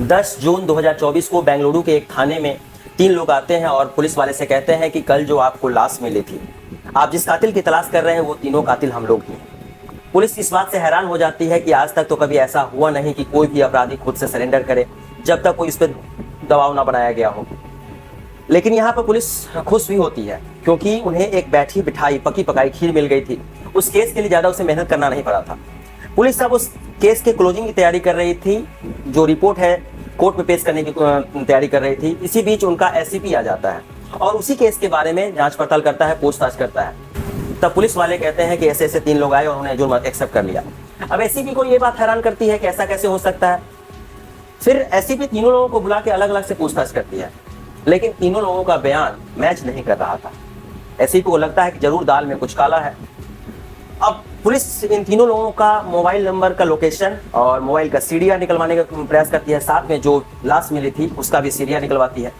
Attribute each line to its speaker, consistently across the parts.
Speaker 1: 10 जून 2024 को बेंगलुरु के एक थाने में 3 लोग आते हैं और पुलिस वाले से कहते हैं कि कल जो आपको लाश मिली थी, आप जिस कातिल की तलाश कर रहे हैं वो तीनों कातिल हम लोग ही हैं। पुलिस इस बात से हैरान हो जाती है कि आज तक तो कभी ऐसा हुआ नहीं कि कोई भी अपराधी खुद से सरेंडर करे जब तक कोई इस पर दबाव ना बनाया गया हो। लेकिन यहाँ पर पुलिस खुश भी होती है क्योंकि उन्हें एक बैठी बिठाई पकी पकाई खीर मिल गई थी। उस केस के लिए ज़्यादा उसे मेहनत करना नहीं पड़ा था। पुलिस अब उस केस के क्लोजिंग की तैयारी कर रही थी, जो रिपोर्ट है कोर्ट में पेश करने की तैयारी कर रही थी। इसी बीच उनका एससीपी आ जाता है और उसी केस के बारे में जांच पड़ताल करता है, पूछताछ करता है। तब पुलिस वाले कहते हैं कि ऐसे ऐसे 3 लोग आए और उन्हें जुर्म एक्सेप्ट कर लिया। अब एससीपी को ये बात हैरान करती है कि ऐसा कैसे हो सकता है। फिर एससीपी तीनों लोगों को बुला के अलग अलग से पूछताछ करती है, लेकिन तीनों लोगों का बयान मैच नहीं कर रहा था। एससीपी को लगता है कि जरूर दाल में कुछ काला है। अब पुलिस इन तीनों लोगों का मोबाइल नंबर का लोकेशन और मोबाइल का सीरिया निकलवाने का प्रयास करती है, साथ में जो लाश मिली थी उसका भी सीरिया निकलवाती है।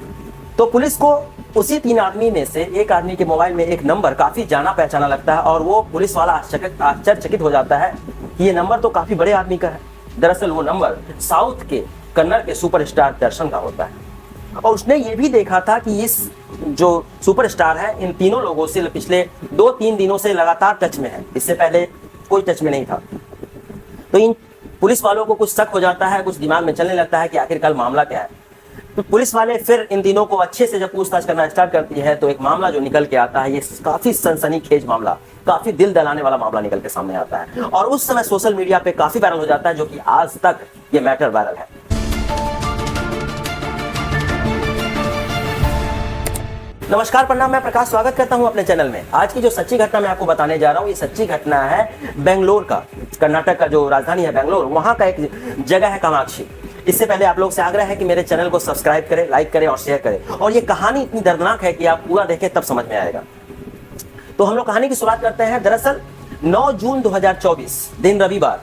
Speaker 1: तो पुलिस को उसी 3 आदमी में से एक आदमी के मोबाइल में एक नंबर काफी जाना पहचाना लगता है और वो पुलिस वाला आश्चर्यचकित हो जाता है कि ये नंबर तो काफी बड़े आदमी का है। दरअसल वो नंबर साउथ के कन्नड़ के सुपरस्टार दर्शन का होता है और उसने ये भी देखा था कि इस जो सुपरस्टार है इन तीनों लोगों से पिछले 2-3 दिनों से लगातार टच में है, इससे पहले कोई टच में नहीं था। तो इन पुलिस वालों को कुछ शक हो जाता है, कुछ दिमाग में चलने लगता है कि आखिरकार मामला क्या है। तो पुलिस वाले फिर इन तीनों को अच्छे से जब पूछताछ करना स्टार्ट करती है तो एक मामला जो निकल के आता है, ये काफी सनसनीखेज मामला, काफी दिल दहलाने वाला मामला निकल के सामने आता है और उस समय सोशल मीडिया पे काफी वायरल हो जाता है, जो कि आज तक ये मैटर वायरल है। नमस्कार, प्रणाम, मैं प्रकाश स्वागत करता हूं अपने चैनल में। आज की जो सच्ची घटना मैं आपको बताने जा रहा हूं, ये सच्ची घटना है बेंगलोर का। कर्नाटक का जो राजधानी है बेंगलोर, वहां का एक जगह है कामाक्षी। इससे पहले आप लोग से आग्रह है कि मेरे चैनल को सब्सक्राइब करें, लाइक करें और शेयर करें। और ये कहानी इतनी दर्दनाक है कि आप पूरा देखें तब समझ में आएगा। तो हम लोग कहानी की शुरुआत करते हैं। दरअसल 9 जून 2024 दिन रविवार,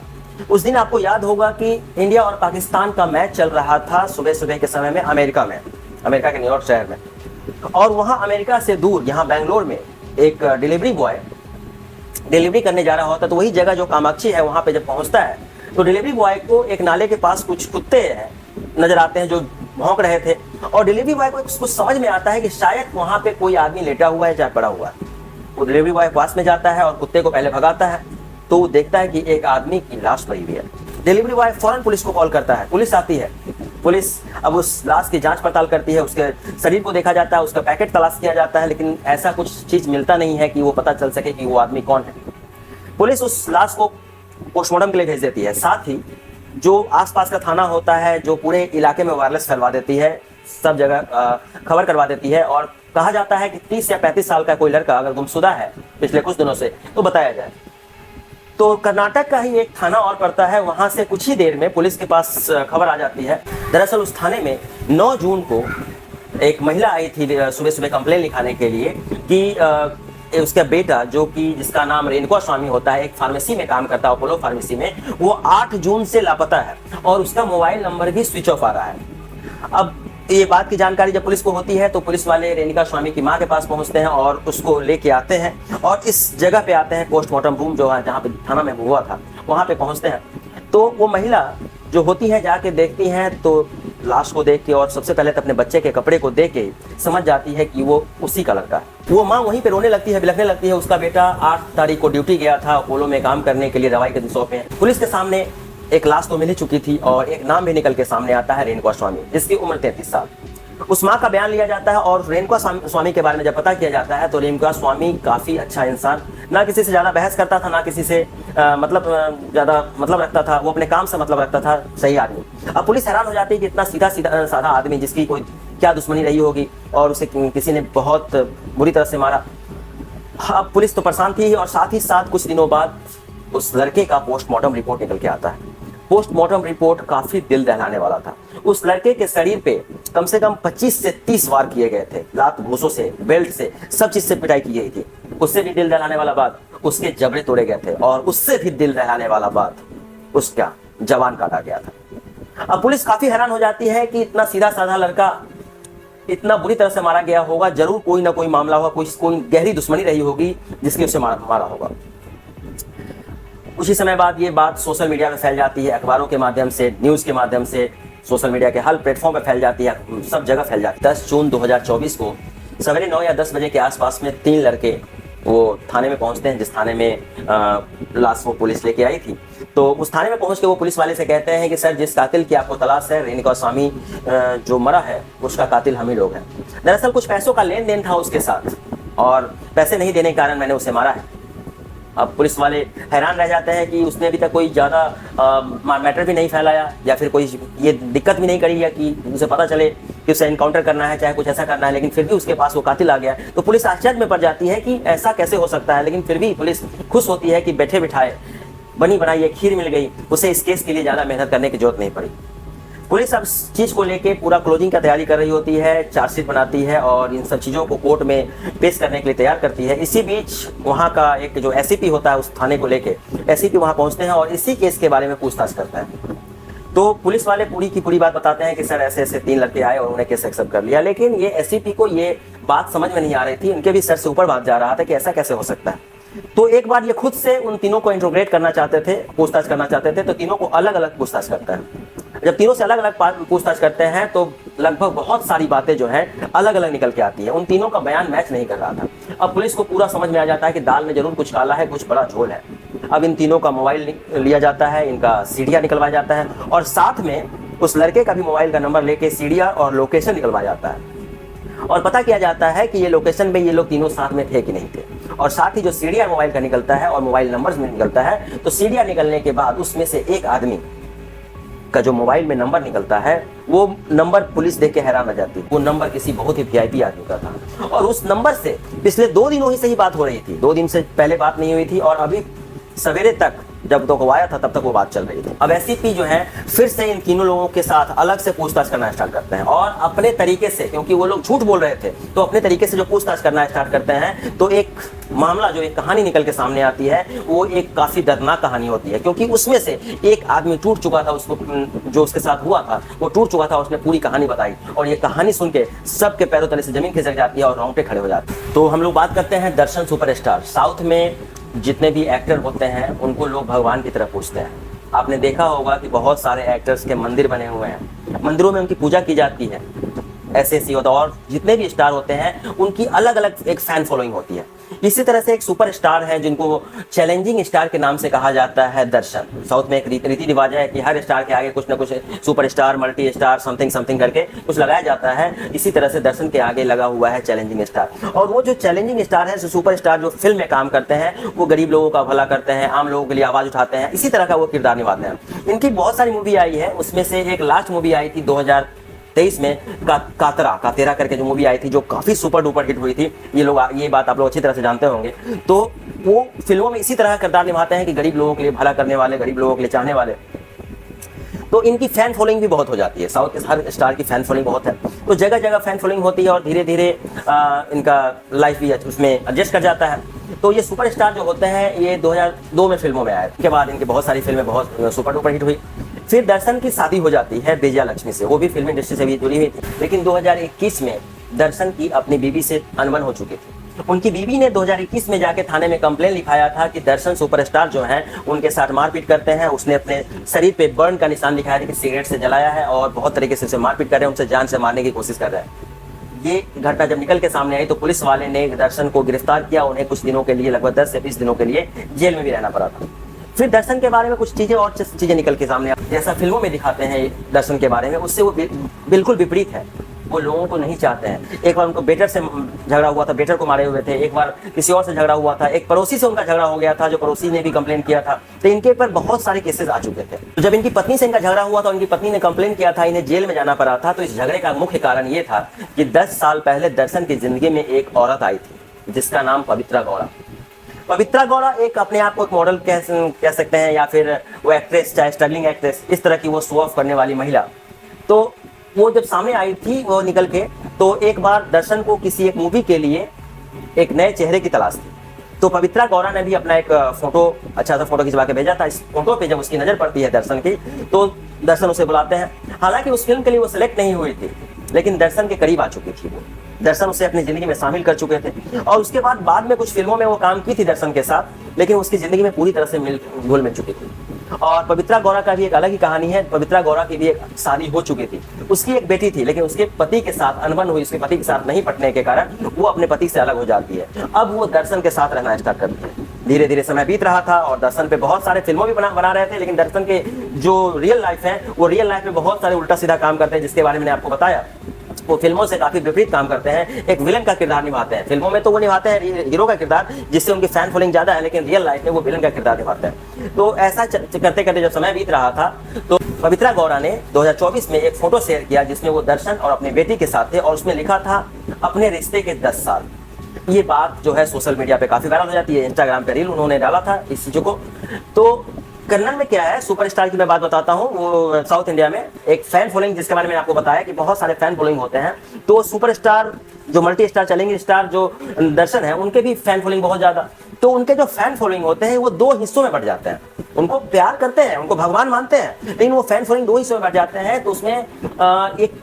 Speaker 1: उस दिन आपको याद होगा कि इंडिया और पाकिस्तान का मैच चल रहा था सुबह सुबह के समय में अमेरिका के न्यूयॉर्क शहर में। और वहां अमेरिका से दूर यहाँ बेंगलोर में एक डिलीवरी बॉय डिलीवरी करने जा रहा होता। तो वही जगह जो कामाक्षी है, वहां पे जब पहुंचता है तो डिलीवरी बॉय को एक नाले के पास कुछ कुत्ते नजर आते हैं जो भौंक रहे थे और डिलीवरी बॉय को कुछ समझ में आता है कि शायद वहां पे कोई आदमी लेटा हुआ है, चाहे पड़ा हुआ है। वो डिलीवरी बॉय पास में जाता है और कुत्ते को पहले भगाता है तो वो देखता है कि एक आदमी की लाश पड़ी हुई है। डिलीवरी बॉय फौरन पुलिस को कॉल करता है, पुलिस आती है। पुलिस अब उस लाश की जांच पड़ताल करती है, उसके शरीर को देखा जाता है, उसका पैकेट तलाश किया जाता है, लेकिन ऐसा कुछ चीज मिलता नहीं है कि वो पता चल सके कि वो आदमी कौन है। पुलिस उस लाश को पोस्टमार्टम के लिए भेज देती है। साथ ही जो आसपास का थाना होता है, जो पूरे इलाके में वायरलेस फैलवा देती है, सब जगह खबर करवा देती है और कहा जाता है कि 30 या 35 साल का कोई लड़का अगर गुमशुदा है पिछले कुछ दिनों से तो बताया जाए। तो कर्नाटक का ही एक थाना और पड़ता है, वहां से कुछ ही देर में पुलिस के पास खबर आ जाती है। दरअसल उस थाने में 9 जून को एक महिला आई थी सुबह सुबह कंप्लेन लिखाने के लिए कि उसका बेटा, जो कि जिसका नाम रेणुका स्वामी होता है, एक फार्मेसी में काम करता है, अपोलो फार्मेसी में, वो 8 जून से लापता है और उसका मोबाइल नंबर भी स्विच ऑफ आ रहा है। अब ये बात की जानकारी जब पुलिस को होती है तो पुलिस वाले रेणुका स्वामी की मां के पास पहुंचते हैं और उसको लेके आते हैं और इस जगह पे आते हैं, पोस्टमार्टम रूम जो है जहाँ पे थाना में हुआ था वहां पे पहुंचते हैं। तो वो महिला जो होती है जाके देखती हैं तो लाश को देख के और सबसे पहले तो अपने बच्चे के कपड़े को देख के समझ जाती है कि वो उसी का लड़का है। वो माँ वहीं पे रोने लगती है, बिलखने लगती है। उसका बेटा 8 तारीख को ड्यूटी गया था अपोलो में काम करने के लिए, दवाई के शॉप में। पुलिस के सामने एक लाश तो मिल ही चुकी थी और एक नाम भी निकल के सामने आता है, रेणुका स्वामी, जिसकी उम्र 33 साल। उस माँ का बयान लिया जाता है और रेणुका स्वामी के बारे में जब पता किया जाता है तो रेणुका स्वामी काफी अच्छा इंसान, ना किसी से ज्यादा बहस करता था, ना किसी से ज्यादा मतलब रखता था, वो अपने काम से मतलब रखता था, सही आदमी। अब पुलिस हैरान हो जाती है कि इतना सीधा साधा आदमी, जिसकी कोई क्या दुश्मनी रही होगी और उसे किसी ने बहुत बुरी तरह से मारा। अब पुलिस तो परेशान थी और साथ ही साथ कुछ दिनों बाद उस लड़के का पोस्टमार्टम रिपोर्ट निकल के आता है। पोस्टमार्टम रिपोर्ट काफी दिल दहलाने वाला था। उस लड़के के शरीर पे कम से कम 25 से 30 वार किए गए थे, लात घूंसों से, बेल्ट से, सब चीज से पिटाई की गई थी। उससे भी दिल दहलाने वाला बात, उसके जबड़े तोड़े गए थे और उससे भी दिल दहलाने वाला बात, उसका जवान काटा गया था। अब पुलिस काफी हैरान हो जाती है कि इतना सीधा साधा लड़का इतना बुरी तरह से मारा गया होगा, जरूर कोई ना कोई मामला होगा, कोई गहरी दुश्मनी रही होगी जिसकी उसे मारा होगा। उसी समय बाद ये बात सोशल मीडिया में फैल जाती है, अखबारों के माध्यम से, न्यूज़ के माध्यम से, सोशल मीडिया के हर प्लेटफॉर्म पे फैल जाती है, सब जगह फैल जाती है। 10 जून 2024 को सवेरे 9 या 10 बजे के आसपास में 3 लड़के वो थाने में पहुंचते हैं, जिस थाने में लाश वो पुलिस लेके आई थी। तो उस थाने में पहुंच के वो पुलिस वाले से कहते हैं कि सर, जिस कातिल की आपको तलाश है, रेणुका स्वामी जो मरा है, उसका कातिल हम ही लोग हैं। दरअसल कुछ पैसों का लेन देन था उसके साथ और पैसे नहीं देने के कारण मैंने उसे मारा है। अब पुलिस वाले हैरान रह जाते हैं कि उसने अभी तक कोई ज़्यादा मैटर भी नहीं फैलाया या फिर कोई ये दिक्कत भी नहीं करी है कि उसे पता चले कि उसे इनकाउंटर करना है, चाहे कुछ ऐसा करना है, लेकिन फिर भी उसके पास वो कातिल आ गया। तो पुलिस आश्चर्य में पड़ जाती है कि ऐसा कैसे हो सकता है, लेकिन फिर भी पुलिस खुश होती है कि बैठे बिठाए बनी बनाई एक खीर मिल गई, उसे इस केस के लिए ज़्यादा मेहनत करने की जरूरत नहीं पड़ी। पुलिस अब इस चीज़ को लेके पूरा क्लोजिंग का तैयारी कर रही होती है, चार्जशीट बनाती है और इन सब चीज़ों को कोर्ट में पेश करने के लिए तैयार करती है। इसी बीच वहाँ का एक जो एससीपी होता है उस थाने को लेके, एससीपी वहाँ पहुँचते हैं और इसी केस के बारे में पूछताछ करता है। तो पुलिस वाले पूरी की पूरी बात बताते हैं कि सर ऐसे ऐसे 3 लड़के आए और उन्हें केस एक्सेप्ट कर लिया, लेकिन ये एससीपी को ये बात समझ में नहीं आ रही थी, उनके भी सर से ऊपर बात जा रहा था कि ऐसा कैसे हो सकता है। तो एक बार ये खुद से उन तीनों को इंट्रोग्रेट करना चाहते थे, पूछताछ करना चाहते थे, तो तीनों को अलग अलग पूछताछ करता है। जब तीनों से अलग अलग पूछताछ करते हैं तो लगभग बहुत सारी बातें जो है अलग अलग निकल के आती है। उन तीनों का बयान मैच नहीं कर रहा था। अब पुलिस को पूरा समझ में आ जाता है कि दाल में जरूर कुछ काला है, कुछ बड़ा झोल है। अब इन तीनों का मोबाइल लिया जाता है, इनका सीडिया निकलवाया जाता है और साथ में उस लड़के का भी मोबाइल का नंबर लेके सीडिया और लोकेशन निकलवाया जाता है और पता किया जाता है कि ये लोकेशन में ये लोग तीनों साथ में थे कि नहीं थे। और साथ ही जो सीडिया मोबाइल का निकलता है और मोबाइल नंबर्स में निकलता है, तो सीडिया निकलने के बाद उसमें से एक आदमी का जो मोबाइल में नंबर निकलता है, वो नंबर पुलिस देख के हैरान रह जाती है। वो नंबर किसी बहुत ही वीआईपी आदमी का था और उस नंबर से पिछले 2 दिनों ही से ही बात हो रही थी। 2 दिन से पहले बात नहीं हुई थी और अभी सवेरे तक जब तो वो आया था तब तक वो बात चल रही थी। अब एससीपी जो है फिर से इन तीनों लोगों के साथ अलग से पूछताछ करना स्टार्ट करते हैं और अपने तरीके से, क्योंकि वो लोग झूठ बोल रहे थे, तो अपने तरीके से जो पूछताछ करना स्टार्ट करते हैं तो एक मामला, जो एक कहानी निकल के सामने आती है, वो एक काफी दर्दनाक कहानी होती है। क्योंकि उसमें से एक आदमी टूट चुका था, उसको जो उसके साथ हुआ था वो टूट चुका था, उसने पूरी कहानी बताई और ये कहानी सुन के सबके पैरों तले से जमीन खिसक जाती है और रोंगटे खड़े हो जाते हैं। तो हम लोग बात करते हैं दर्शन सुपरस्टार। साउथ में जितने भी एक्टर होते हैं उनको लोग भगवान की तरह पूजते हैं। आपने देखा होगा कि बहुत सारे एक्टर्स के मंदिर बने हुए हैं, मंदिरों में उनकी पूजा की जाती है, ऐसे होता है। और जितने भी स्टार होते हैं उनकी अलग अलग एक फैन फॉलोइंग होती है। इसी तरह से एक सुपर स्टार है जिनको चैलेंजिंग स्टार के नाम से कहा जाता है, दर्शन। साउथ में एक रीति रिवाज है कि हर स्टार के आगे कुछ ना कुछ super star, multi star, something something करके कुछ लगाया जाता है। इसी तरह से दर्शन के आगे लगा हुआ है चैलेंजिंग स्टार। और वो जो चैलेंजिंग स्टार है, सुपर स्टार जो फिल्म में काम करते हैं, वो गरीब लोगों का भला करते हैं, आम लोगों के लिए आवाज उठाते हैं, इसी तरह का वो किरदार निभाते हैं। इनकी बहुत सारी मूवी आई है, उसमें से एक लास्ट मूवी आई थी 2023 में, कातेरा करके जो मूवी आई थी, जो काफी सुपर डुपर हिट हुई थी। ये बात आप लोग अच्छी तरह से जानते होंगे। तो वो फिल्मों में इसी तरह का किरदार निभाते हैं कि गरीब लोगों के लिए भला करने वाले, गरीब लोगों के लिए चाहने वाले। तो इनकी फैन फॉलोइंग भी बहुत हो जाती है। साउथ के हर स्टार की फैन फॉलोइंग बहुत है, तो जगह जगह फैन फॉलोइंग होती है और धीरे धीरे इनका लाइफ भी उसमें एडजस्ट कर जाता है। तो ये सुपर स्टार जो होते हैं ये 2002 में फिल्मों में आए। उसके बाद इनकी बहुत सारी फिल्में बहुत सुपर डुपर हिट हुई। फिर दर्शन की शादी हो जाती है विजया लक्ष्मी से, वो भी फिल्म इंडस्ट्री से भी जुड़ी हुई थी। लेकिन 2021 में दर्शन की अपनी बीवी से अनबन हो चुकी थी। उनकी बीवी ने 2021 में जाके थाने में कंप्लेन लिखाया था कि दर्शन सुपरस्टार जो हैं उनके साथ मारपीट करते हैं। उसने अपने शरीर पे बर्न का निशान दिखाया था कि सिगरेट से जलाया है और बहुत तरीके से उसे मारपीट कर रहे हैं, उनसे जान से मारने की कोशिश कर रहे हैं। ये घटना जब निकल के सामने आई तो पुलिस वाले ने दर्शन को गिरफ्तार किया। उन्हें कुछ दिनों के लिए, लगभग 10 से 20 दिनों के लिए जेल में भी रहना पड़ा था। फिर दर्शन के बारे में कुछ चीजें और चीजें निकल के सामने आई, जैसा फिल्मों में दिखाते हैं दर्शन के बारे में, उससे वो बिल्कुल विपरीत है। वो लोगों को नहीं चाहते हैं। एक बार उनको बेटर से झगड़ा हुआ था, बेटर को मारे हुए थे। एक बार किसी और से झगड़ा हुआ था, एक पड़ोसी से उनका झगड़ा हो गया था, जो पड़ोसी ने भी कंप्लेन किया था। तो इनके ऊपर बहुत सारे केसेस आ चुके थे। तो जब इनकी पत्नी से इनका झगड़ा हुआ था, उनकी पत्नी ने कंप्लेन किया था, इन्हें जेल में जाना पड़ा था। तो इस झगड़े का मुख्य कारण ये था कि 10 साल पहले दर्शन की जिंदगी में एक औरत आई थी जिसका नाम पवित्रा गौड़ा। पवित्रा गौड़ा एक अपने आप को एक मॉडल कह सकते हैं, या फिर वो एक्ट्रेस, चाहे स्ट्रगलिंग एक्ट्रेस, इस तरह की वो शो ऑफ करने वाली महिला। तो वो जब सामने आई थी वो निकल के, तो एक बार दर्शन को किसी एक मूवी के लिए एक नए चेहरे की तलाश थी। तो पवित्रा गौड़ा ने भी अपना एक फोटो, अच्छा सा फोटो खिंचवा के भेजा था। इस फोटो पे जब उसकी नजर पड़ती है दर्शन की, तो दर्शन उसे बुलाते हैं। हालांकि उस फिल्म के लिए वो सिलेक्ट नहीं हुई थी, लेकिन दर्शन के करीब आ चुकी थी। वो दर्शन उसे अपनी जिंदगी में शामिल कर चुके थे और उसके बाद में कुछ फिल्मों में वो काम की थी दर्शन के साथ, लेकिन उसकी जिंदगी में पूरी तरह से घुल मिल चुकी थी। और पवित्रा गौड़ा का भी एक अलग ही कहानी है। पवित्रा गौड़ा की भी एक शादी हो चुकी थी, उसकी एक बेटी थी, लेकिन उसके पति के साथ अनबन हुई, उसके पति के साथ नहीं पटने के कारण वो अपने पति से अलग हो जाती है। अब वो दर्शन के साथ रहना स्टार्ट करती है। धीरे धीरे समय बीत रहा था और दर्शन पे बहुत सारे फिल्मों भी बना रहे थे, लेकिन दर्शन के जो रियल लाइफ है वो रियल लाइफ में बहुत सारे उल्टा सीधा काम करते हैं, जिसके बारे में मैंने आपको बताया। वो फिल्मों से काफी विपरीत काम करते हैं, एक विलन का किरदार निभाते हैं। फिल्मों में तो वो निभाते हैं हीरो का किरदार, जिससे उनकी फैन फॉलोइंग ज्यादा है, लेकिन रियल लाइफ में वो विलन का किरदार निभाते हैं। तो ऐसा करते करते जब समय बीत रहा था तो पवित्रा गौड़ा ने 2024 में एक फोटो शेयर किया, जिसमें वो दर्शन और अपनी बेटी के साथ थे और उसमें लिखा था अपने रिश्ते के 10 साल। ये बात जो है सोशल मीडिया पे काफी वायरल हो जाती है। इंस्टाग्राम पे रील उन्होंने डाला था इस चीजों को। तो कन्नड़ में क्या है, सुपरस्टार की मैं बात बताता हूँ। वो साउथ इंडिया में एक फैन फॉलोइंग, जिसके बारे में आपको बताया कि बहुत सारे फैन फॉलोइंग होते हैं। तो सुपरस्टार जो मल्टी स्टार चलेंगे स्टार जो दर्शन है, उनके भी फैन फॉलोइंग बहुत ज्यादा। तो उनके जो फैन फॉलोइंग होते हैं वो 2 हिस्सों में बढ़ जाते हैं। उनको प्यार करते हैं, उनको भगवान मानते हैं, लेकिन वो फैन फॉलोइंग 2 हिस्सों में बढ़ जाते हैं। तो उसमें एक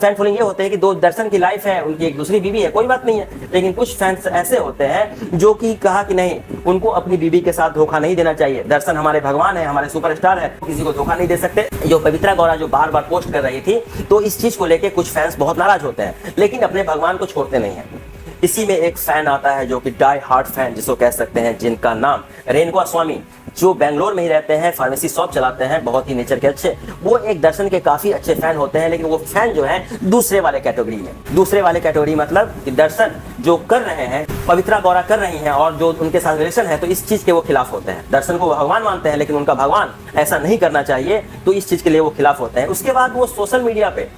Speaker 1: फैन फॉलोइंग ये होते हैं कि 2 दर्शन की लाइफ है, उनकी एक दूसरी बीवी है, कोई बात नहीं है। लेकिन कुछ फैंस ऐसे होते हैं जो कि कहा कि नहीं, उनको अपनी बीवी के साथ धोखा नहीं देना चाहिए। दर्शन हमारे भगवान है, हमारे सुपरस्टार है, किसी को धोखा नहीं दे सकते। जो पवित्रा गौड़ा जो बार बार पोस्ट कर रही थी, तो इस चीज को लेके कुछ फैंस बहुत नाराज होते हैं, लेकिन अपने भगवान को छोड़ते नहीं है। इसी में एक फैन आता है जो कि डाई हार्ट फैन जिसको कह सकते हैं, जिनका नाम रेणुका स्वामी, जो बेंगलोर में ही रहते हैं, फार्मेसी शॉप चलाते हैं, बहुत ही नेचर के अच्छे। वो एक दर्शन के काफी अच्छे फैन होते हैं, लेकिन वो फैन जो है दूसरे वाले कैटेगरी में। दूसरे वाले कैटेगरी मतलब कि दर्शन जो कर रहे हैं, पवित्रा गौड़ा कर रही हैं और जो उनके साथ रिलेशन है, तो इस चीज के वो खिलाफ होते हैं। दर्शन को भगवान मानते हैं, लेकिन उनका भगवान ऐसा नहीं करना चाहिए, तो इस चीज के लिए वो खिलाफ होते हैं। उसके बाद वो सोशल मीडिया पे,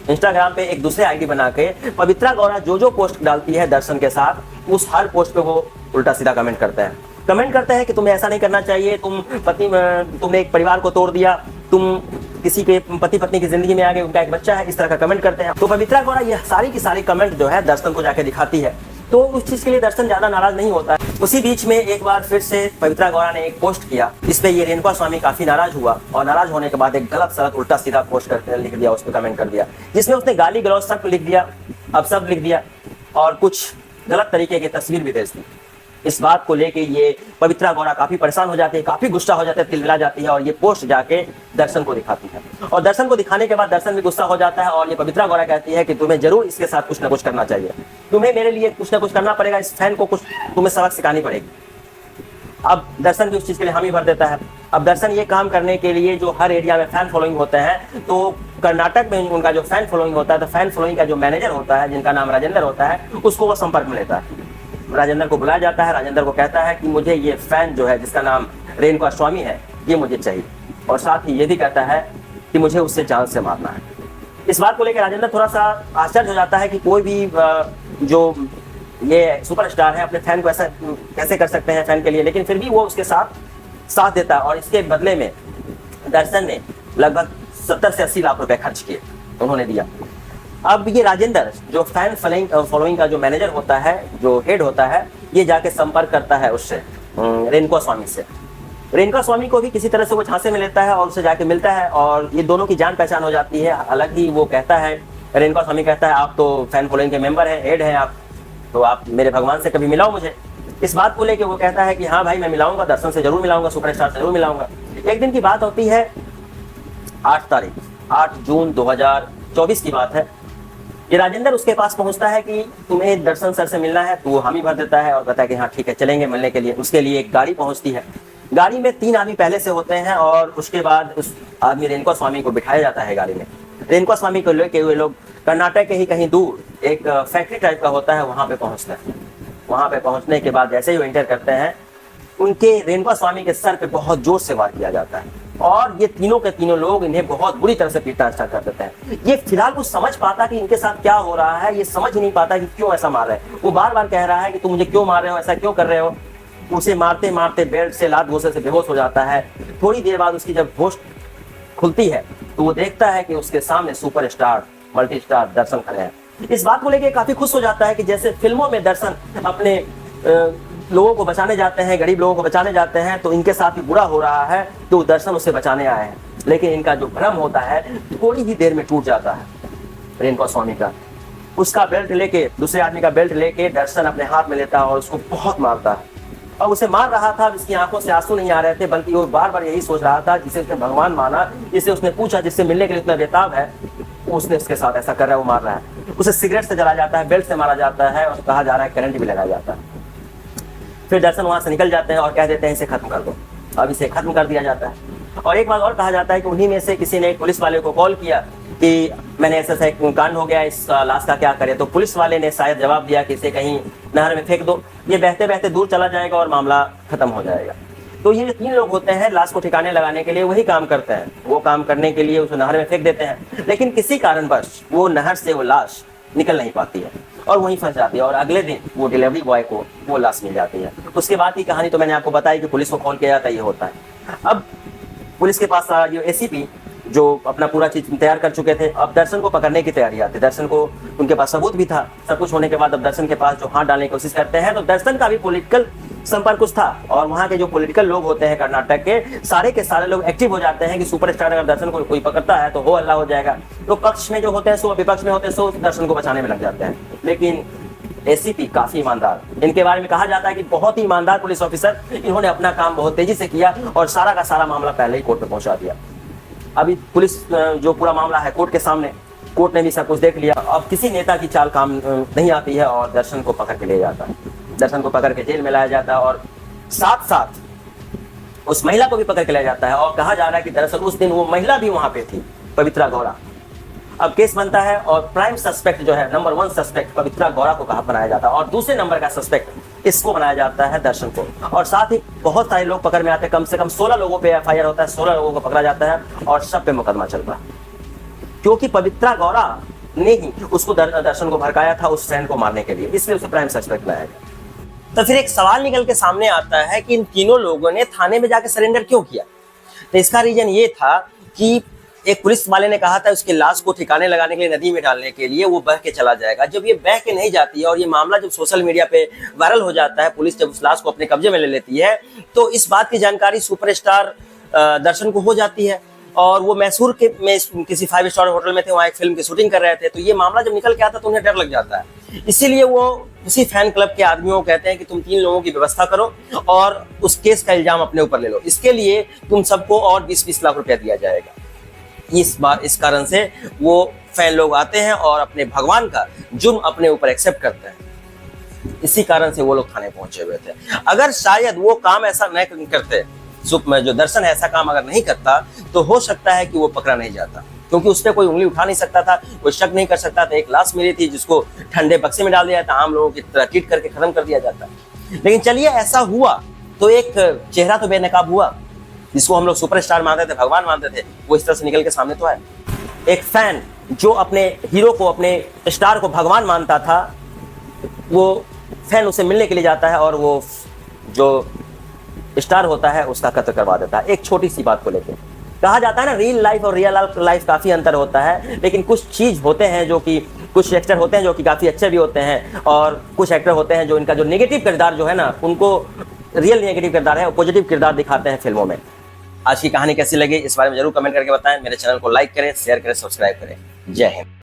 Speaker 1: इंस्टाग्राम पे एक दूसरे आईडी बना के पवित्रा गौड़ा जो पोस्ट डालती है दर्शन के साथ, उस हर पोस्ट पे वो उल्टा सीधा कमेंट करते हैं कि तुम्हें ऐसा नहीं करना चाहिए, तुमने एक परिवार को तोड़ दिया, तुम किसी के पति पत्नी की जिंदगी में आ गए, उनका एक बच्चा है, इस तरह का कमेंट करते हैं। तो पवित्रा गौड़ा ये सारी की सारी कमेंट जो है दर्शन को जाके दिखाती है, तो उस चीज के लिए दर्शन ज्यादा नाराज नहीं होता है। उसी बीच में एक बार फिर से पवित्रा गौड़ा ने एक पोस्ट किया, इस पे ये रेणुका स्वामी काफी नाराज हुआ और नाराज होने के बाद एक गलत सलत उल्टा सीधा पोस्ट करके लिख दिया, उस पर कमेंट कर दिया, जिसमें उसने गाली गलौज सब लिख दिया, अब सब लिख दिया और कुछ गलत तरीके की तस्वीर भी भेज दी। इस बात को लेके ये पवित्रा गौड़ा काफी परेशान हो जाती है, काफी गुस्सा हो जाती है, तिलमिला जाती है और ये पोस्ट जाके दर्शन को दिखाती है। और दर्शन को दिखाने के बाद दर्शन भी गुस्सा हो जाता है और ये पवित्रा गौड़ा कहती है कि तुम्हें जरूर इसके साथ कुछ ना कुछ करना चाहिए, तुम्हें मेरे लिए कुछ ना कुछ करना पड़ेगा, इस फैन को कुछ तुम्हें सबक सिखानी पड़ेगी। अब दर्शन भी उस चीज के लिए हामी भर देता है। अब दर्शन ये काम करने के लिए जो हर एरिया में फैन फॉलोइंग होते हैं, तो कर्नाटक में उनका जो फैन फॉलोइंग होता है, तो फैन फॉलोइंग का जो मैनेजर होता है, जिनका नाम राजेंद्र होता है, उसको वो संपर्क में लेता है। राजेंद्र को बुलाया जाता है, राजेंद्र को कहता है कि मुझे ये फैन जो है जिसका नाम रेणुका स्वामी है, ये मुझे चाहिए, और साथ ही ये भी कहता है कि मुझे उससे जान से मारना है। इस बात को लेकर राजेंद्र थोड़ा सा आश्चर्य हो जाता है कि कोई भी जो ये सुपरस्टार है अपने फैन को ऐसा कैसे कर सकते हैं फैन के लिए, लेकिन फिर भी वो उसके साथ देता है और इसके बदले में दर्शन ने लगभग 70 से 80 लाख रुपए खर्च किए, उन्होंने दिया। अब ये राजेंद्र जो फैन फॉलोइंग का जो मैनेजर होता है, जो हेड होता है, ये जाके संपर्क करता है उससे, रेणुका स्वामी से। रेणुका स्वामी को भी किसी तरह से वो झांसे में लेता है और उससे जाके मिलता है और ये दोनों की जान पहचान हो जाती है। हालांकि वो कहता है, रेणुका स्वामी कहता है, आप तो फैन फॉलोइंग के मेंबर हैं, हेड हैं आप, तो आप मेरे भगवान से कभी मिलाओ मुझे। इस बात को लेके वो कहता है कि हाँ भाई मैं मिलाऊंगा, दर्शन से जरूर मिलाऊंगा, सुपरस्टार से जरूर मिलाऊंगा। एक दिन की बात होती है, 8 जून 2024 की बात है। ये राजेंद्र उसके पास पहुंचता है कि तुम्हें दर्शन सर से मिलना है, तो वो हामी भर देता है और कहता है कि हाँ ठीक है चलेंगे मिलने के लिए। उसके लिए एक गाड़ी पहुंचती है, गाड़ी में 3 आदमी पहले से होते हैं और उसके बाद उस आदमी रेणुका स्वामी को बिठाया जाता है गाड़ी में। रेणुका स्वामी को लेके हुए लोग कर्नाटक के ही कहीं दूर एक फैक्ट्री टाइप का होता है, वहां पे पहुंचते हैं। वहां पे पहुंचने के बाद जैसे ही वो एंटर करते हैं, उनके रेणुका स्वामी के सर पे बहुत जोर से वार किया जाता है और ये तीनों के तीनों लोग इन्हें बहुत बुरी तरह से पीटना स्टार्ट कर देते हैं। ये फिलहाल कुछ समझ पाता कि इनके साथ क्या हो रहा है, ये समझ ही नहीं पाता कि क्यों ऐसा मार रहे हैं। वो बार बार कह रहा है कि तुम मुझे क्यों मार रहे हो, ऐसा क्यों कर रहे हो। उसे मारते मारते बेल्ट से लात घोंसे से बेहोश हो जाता है। थोड़ी देर बाद उसकी जब होश खुलती है तो वो देखता है कि उसके सामने सुपरस्टार मल्टी स्टार दर्शन खड़े हैं। इस बात को लेकर काफी खुश हो जाता है कि जैसे फिल्मों में दर्शन अपने लोगों को बचाने जाते हैं, गरीब लोगों को बचाने जाते हैं, तो इनके साथ भी बुरा हो रहा है, तो दर्शन उससे बचाने आए हैं। लेकिन इनका जो भ्रम होता है थोड़ी ही देर में टूट जाता है। रेणुका स्वामी का उसका बेल्ट लेके, दूसरे आदमी का बेल्ट लेके दर्शन अपने हाथ में लेता है और उसको बहुत मारता है। और उसे मार रहा था। इसकी आंखों से आंसू नहीं आ रहे थे, बल्कि वो बार बार यही सोच रहा था, जिसे उसने भगवान माना, जिसे उसने पूछा, जिससे मिलने के लिए इतना बेताब है, उसने उसके साथ ऐसा कर रहा है, वो मार रहा है। उसे सिगरेट से जला जाता है, बेल्ट से मारा जाता है, और कहा जा रहा है करंट भी लगाया जाता है। फिर दर्शन वहां से निकल जाते हैं और कह देते हैं इसे खत्म कर दो। अब इसे खत्म कर दिया जाता है। और एक बात और कहा जाता है कि उन्हीं में से किसी ने पुलिस वाले को कॉल किया कि मैंने ऐसा एक कांड हो गया, इस लाश का क्या करें। तो पुलिस वाले ने शायद जवाब दिया कि इसे कहीं नहर में फेंक दो, ये बहते बहते दूर चला जाएगा और मामला खत्म हो जाएगा। तो ये 3 लोग होते हैं, लाश को ठिकाने लगाने के लिए वही काम करते हैं। वो काम करने के लिए उसे नहर में फेंक देते हैं, लेकिन किसी कारणवश वो नहर से वो लाश निकल नहीं पाती है और वहीं फंस जाती है। और अगले दिन वो डिलीवरी बॉय को वो लाश मिल जाती है। उसके बाद की कहानी तो मैंने आपको बताई कि पुलिस को कॉल किया जाता है, ये होता है। अब पुलिस के पास जो एसीपी जो अपना पूरा चीज तैयार कर चुके थे, अब दर्शन को पकड़ने की तैयारी आती है। दर्शन को, उनके पास सबूत भी था, सब कुछ होने के बाद अब दर्शन के पास जो हाथ डालने की कोशिश करते हैं, तो दर्शन का भी पॉलिटिकल संपर्क कुछ था। और वहाँ के जो पॉलिटिकल लोग होते हैं कर्नाटक के सारे लोग एक्टिव हो जाते हैं कि सुपरस्टार अगर दर्शन को कोई पकड़ता है तो हो हल्ला हो जाएगा। तो पक्ष में जो होते हैं सो, विपक्ष में होते हैं सो, दर्शन को बचाने में लग जाते हैं। लेकिन एसीपी काफी ईमानदार, इनके बारे में कहा जाता है कि बहुत ही ईमानदार पुलिस ऑफिसर, इन्होंने अपना काम बहुत तेजी से किया और सारा का सारा मामला पहले ही कोर्ट में पहुंचा दिया। अभी पुलिस जो पूरा मामला है कोर्ट के सामने, कोर्ट ने भी सब कुछ देख लिया। अब किसी नेता की चाल काम नहीं आती है और दर्शन को पकड़ के ले जाता है। दर्शन को पकड़ के जेल में लाया जाता है और साथ साथ उस महिला को भी पकड़ के लाया जाता है। और कहा जा रहा है कि दरअसल उस दिन वो महिला भी वहां पे थी, पवित्रा गौड़ा। अब केस बनता है और प्राइम सस्पेक्ट जो है, नंबर 1 सस्पेक्ट पवित्रा गौड़ा को कहा बनाया जाता है और दूसरे नंबर का सस्पेक्ट इसको बनाया जाता है, दर्शन को। और साथ ही बहुत सारे लोग पकड़ में आते हैं, कम से कम 16 लोगों पे एफआईआर होता है, 16 लोगों को पकड़ा जाता है और सब पे मुकदमा चलता है, क्योंकि पवित्रा गौड़ा ने ही उसको दर्शन को भड़काया था उस फ्रेंड को मारने के लिए, इसलिए उसे प्राइम सस्पेक्ट बनाया गया। तो फिर एक सवाल निकल के सामने आता है कि इन तीनों लोगों ने थाने में जाकर सरेंडर क्यों किया। तो इसका रीजन ये था कि एक पुलिस वाले ने कहा था उसकी लाश को ठिकाने लगाने के लिए नदी में डालने के लिए, वो बह के चला जाएगा। जब ये बह के नहीं जाती है और ये मामला जब सोशल मीडिया पे वायरल हो जाता है, पुलिस जब उस लाश को अपने कब्जे में ले लेती है, तो इस बात की जानकारी सुपरस्टार दर्शन को हो जाती है। और वो मैसूर के में किसी 5 स्टार होटल में थे, वहाँ एक फिल्म की शूटिंग कर रहे थे। तो ये मामला जब निकल के आता तो उन्हें डर लग जाता है। इसीलिए वो उसी फैन क्लब के आदमियों को कहते हैं कि तुम 3 लोगों की व्यवस्था करो और उस केस का इल्जाम अपने ऊपर ले लो। इसके लिए तुम सबको और 20-20 लाख रुपया दिया जाएगा। इस कारण से वो फैन लोग आते हैं और अपने भगवान का जुर्म अपने ऊपर एक्सेप्ट करते हैं। इसी कारण से वो लोग थाने पहुंचे हुए थे। अगर शायद वो काम ऐसा नहीं करते, जो दर्शन ऐसा काम अगर नहीं करता, तो हो सकता है कि वो पकड़ा नहीं जाता, क्योंकि उस पर कोई उंगली उठा नहीं सकता था, कोई शक नहीं कर सकता था। एक लाश मिली थी जिसको ठंडे बक्से में डाल दिया था, आम लोगों की तरह ट्रीट करके खत्म कर दिया जाता। लेकिन चलिए ऐसा हुआ तो एक चेहरा तो बेनकाब हुआ, जिसको हम लोग सुपरस्टार मानते थे, भगवान मानते थे, वो इस तरह से निकल के सामने तो आए। एक फैन जो अपने हीरो को, अपने स्टार को भगवान मानता था, वो फैन उसे मिलने के लिए जाता है और वो जो स्टार होता है उसका कत्ल करवा देता है, एक छोटी सी बात को लेकर। कहा जाता है ना, रियल लाइफ और रियल लाइफ काफी अंतर होता है, लेकिन कुछ चीज होते हैं जो कि, कुछ एक्टर होते हैं जो कि काफी अच्छे भी होते हैं, और कुछ एक्टर होते हैं जो इनका जो नेगेटिव किरदार जो है ना, उनको रियल नेगेटिव किरदार है, पॉजिटिव किरदार दिखाते हैं फिल्मों में। आज की कहानी कैसी लगी इस बारे में जरूर कमेंट करके बताएं। मेरे चैनल को लाइक करें, शेयर करें, सब्सक्राइब करें। जय हिंद।